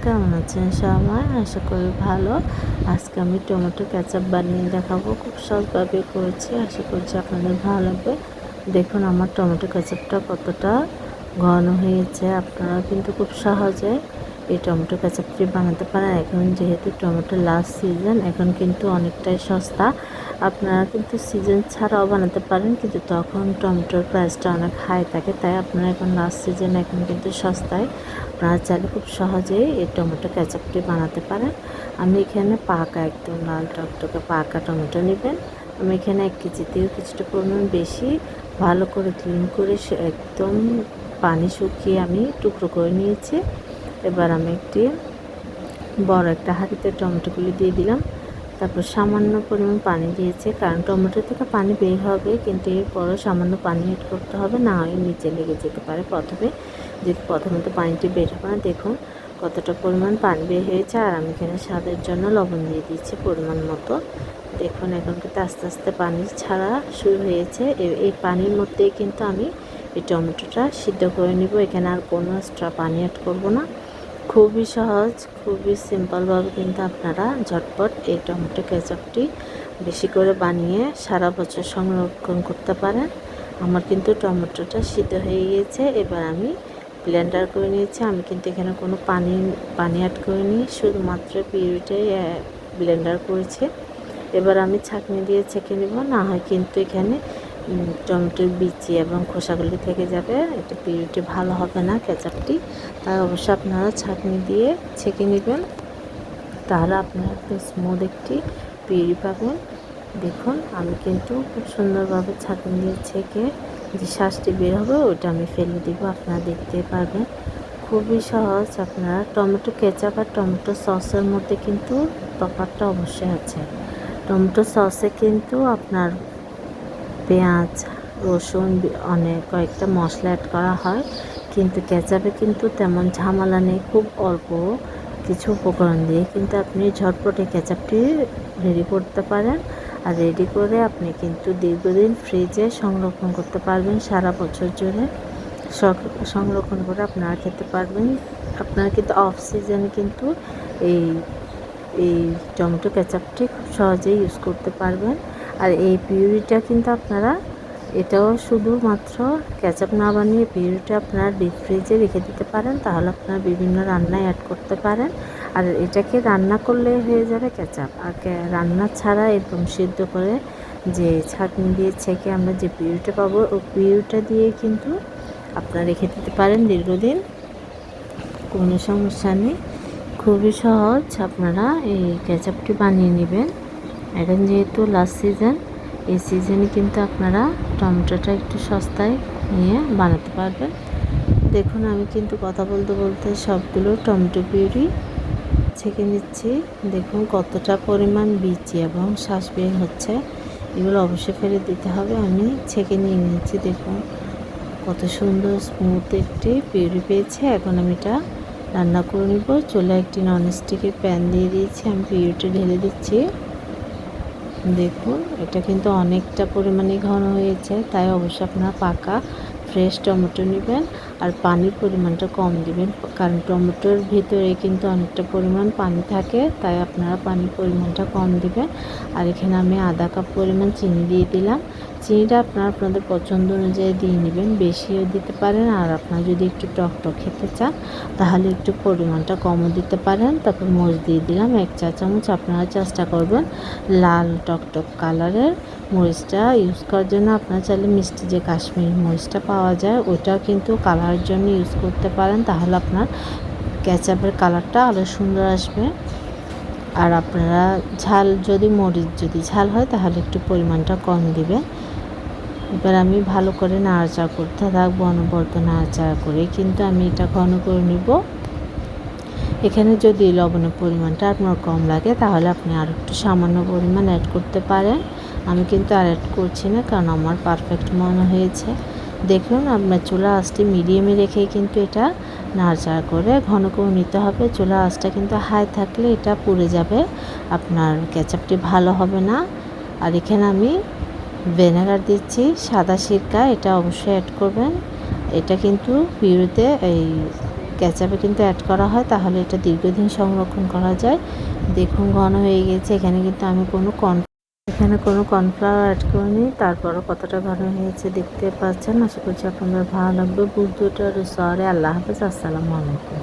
কেমন আছেন সবাই? আশা করি ভালো। আজকে আমি টমেটো কেচাপ বানিয়ে দেখাবো। খুব সহজভাবে করেছি। আশা করছি আপনাদের ভালো লাগবে। দেখুন আমার টমেটো কেচাপটা কতটা ঘন হয়েছে। আপনারা কিন্তু খুব সহজে এই টমেটো কেচাপটি বানাতে পারেন। এখন যেহেতু টমেটো লাস্ট সিজন, এখন কিন্তু অনেকটাই সস্তা। আপনারা কিন্তু সিজন ছাড়াও বানাতে পারেন, কিন্তু তখন টমেটোর প্রাইসটা অনেক হাই থাকে। তাই আপনারা এখন লাস্ট সিজন, এখন কিন্তু সস্তায় আপনারা চাইলে খুব সহজেই এই টমেটো কেচাপটি বানাতে পারেন। আমি এখানে পাকা, একদম লাল টকটকে পাকা টমেটো নেবেন। আমি এখানে 1 কেজিতেও কিছুটা পরিমাণ বেশি ভালো করে ক্লিন করে একদম পানি শুকিয়ে আমি টুকরো করে নিয়েছি। এবার আমি একটি বড় একটা হাঁড়িতে টমেটোগুলি দিয়ে দিলাম। তারপর সামান্য পরিমাণ পানি দিয়েছি, কারণ টমেটো থেকে পানি বের হবে, কিন্তু এরপরও সামান্য পানি এড করতে হবে, না হয় নিচে লেগে যেতে পারে প্রথমে তো পানিটি বের হবে না। দেখুন কতটা পরিমাণ পানি বের হয়েছে। আর আমি এখানে স্বাদের জন্য লবণ দিয়ে দিচ্ছি পরিমাণ মতো। দেখুন এখন কিন্তু আস্তে আস্তে পানি ছাড়া শুরু হয়েছে। এই পানির মধ্যেই কিন্তু আমি এই টমেটোটা সিদ্ধ করে নিব। এখানে আর কোনো এক্সট্রা পানি অ্যাড করব না। খুবই সহজ, খুবই সিম্পলভাবে কিন্তু আপনারা ঝটপট এই টমেটো কেচাপটি বেশি করে বানিয়ে সারা বছর সংরক্ষণ করতে পারেন। আমার কিন্তু টমেটোটা সিদ্ধ হয়ে গিয়েছে। এবার আমি ব্লেন্ডার করে নিয়েছি। আমি কিন্তু এখানে কোনো পানি অ্যাড করিনি, শুধুমাত্র পিউরিটাই ব্লেন্ডার করেছি। এবার আমি ছাঁকনি দিয়ে ছেঁকে নেব, না হয় কিন্তু এখানে টমেটোর বিচি এবং খোসাগুলি থেকে যাবে, এটা পিউরিটি ভালো হবে না কেচাপটি। তাই অবশ্যই আপনারা ছাঁকনি দিয়ে ছেঁকে নেবেন, তাহলে আপনারা একটু স্মুথ একটি পিউরি পাবেন। দেখুন আমি কিন্তু খুব সুন্দরভাবে ছাঁকনি দিয়ে ছেঁকে যে শাঁসটি বের হবে ওটা আমি ফেলে দিব, আপনারা দেখতে পারবেন। খুবই সহজ। আপনারা টমেটো কেচাপ আর টমেটো সসের মধ্যে কিন্তু তফাৎটা অবশ্যই আছে। টমেটো সসে কিন্তু আপনার পেঁয়াজ, রসুন, অনেক কয়েকটা মশলা অ্যাড করা হয়, কিন্তু কেচাপে কিন্তু তেমন ঝামেলা নেই। খুব অল্প কিছু উপকরণ দিয়ে কিন্তু আপনি ঝটপট এই কেচাপটি রেডি করতে পারেন। আর রেডি করে আপনি কিন্তু দীর্ঘদিন ফ্রিজে সংরক্ষণ করতে পারবেন, সারা বছর জুড়ে সংরক্ষণ করে আপনারা খেতে পারবেন। আপনারা কিন্তু অফ সিজনে কিন্তু এই এই টমেটো কেচাপটি খুব সহজেই ইউজ করতে পারবেন। আর এই পিউরিটা কিন্তু আপনারা এটাও শুধুমাত্র কেচাপ না বানিয়ে পিউরিটা আপনারা ডিপ ফ্রিজে রেখে দিতে পারেন, তাহলে আপনারা বিভিন্ন রান্নায় অ্যাড করতে পারেন। আর এটাকে রান্না করলে হয়ে যাবে কেচাপ। আর রান্না ছাড়া এরকম সিদ্ধ করে যে ছাঁকনি দিয়ে ছেঁকে আমরা যে পিউরিটা পাবো, ওই পিউরিটা দিয়ে কিন্তু আপনারা রেখে দিতে পারেন দীর্ঘদিন, কোনো সমস্যা নেই। খুবই সহজ। আপনারা এই কেচাপটি বানিয়ে নেবেন। এখন যেহেতু লাস্ট সিজন, এই সিজনে কিন্তু আপনারা টমেটোটা একটু সস্তায় নিয়ে বানাতে পারবেন। দেখুন আমি কিন্তু কথা বলতে বলতে সবগুলো টমেটো পিউরি ছেঁকে নিচ্ছি। দেখুন কতটা পরিমাণ বিচি এবং শ্বাস বের হচ্ছে, এগুলো অবশ্যই ফেলে দিতে হবে। আমি ছেঁকে নিয়ে নিচ্ছি। দেখুন কত সুন্দর স্মুথ একটি পিউরি পেয়েছে। এখন আমি এটা রান্না করে নিব। চুলে একটি ননস্টিকের প্যান দিয়ে দিয়েছি, আমি পিউরিটা ঢেলে দিচ্ছি। দেখুন এটা কিন্তু অনেকটা পরিমাণে ঘন হয়েছে, তাই অবশ্যই আপনারা পাকা ফ্রেশ টমেটো নেবেন আর পানির পরিমাণটা কম দিবেন, কারণ টমেটোর ভিতরে কিন্তু অনেকটা পরিমাণ পানি থাকে, তাই আপনারা পানির পরিমাণটা কম দিবেন। আর এখানে আমি আধা কাপ পরিমাণ চিনি দিয়ে দিলাম। চিনিটা আপনারা আপনাদের পছন্দ অনুযায়ী দিয়ে নেবেন, বেশিও দিতে পারেন। আর আপনারা যদি একটু টক খেতে চান তাহলে একটু পরিমাণটা কমও দিতে পারেন। তারপর মরিচ দিয়ে দিলাম 1 চা চামচ। আপনারা চেষ্টা করবেন লাল টকটক কালারের মরিচটা ইউজ করার জন্য। আপনারা চাইলে মিষ্টি যে কাশ্মীরি মরিচটা পাওয়া যায় ওইটাও কিন্তু কালারের জন্য ইউজ করতে পারেন, তাহলে আপনার কেচাপের কালারটা আরও সুন্দর আসবে। আর আপনারা মরিচ যদি ঝাল হয় তাহলে একটু পরিমাণটা কম দিবেন। এবার আমি ভালো করে নাড়াচাড়া করতে থাকবো, অনবরত নাড়াচাড়া করে কিন্তু আমি এটা ঘন করে নিব। এখানে যদি লবণের পরিমাণটা আপনার কম লাগে তাহলে আপনি আর একটু সামান্য পরিমাণ অ্যাড করতে পারেন। আমি কিন্তু আর অ্যাড করছি না, কারণ আমার পারফেক্ট মনে হয়েছে। দেখুন আপনার চুলা আঁচটি মিডিয়ামে রেখেই কিন্তু এটা নাড়াচাড়া করে ঘন করে নিতে হবে। চুলা আঁচটা কিন্তু হাই থাকলে এটা পুড়ে যাবে, আপনার কেচাপটি ভালো হবে না। আর এখানে আমি ভিনেগার দিচ্ছি, সাদা সিরকা, এটা অবশ্যই অ্যাড করবেন। এটা কিন্তু পিউরিতে এই কেচাপে কিন্তু অ্যাড করা হয়, তাহলে এটা দীর্ঘদিন সংরক্ষণ করা যায়। দেখুন ঘন হয়ে গেছে। এখানে কিন্তু আমি কোনো কর্নফ্লাওয়ার অ্যাড করিনি, তারপরও কতটা ঘন হয়েছে দেখতে পাচ্ছেন। আশা করছি আপনাদের ভালো লাগবে। বুদ্ধটার সরে আল্লাহ হাফেজ, আসসালামু আলাইকুম।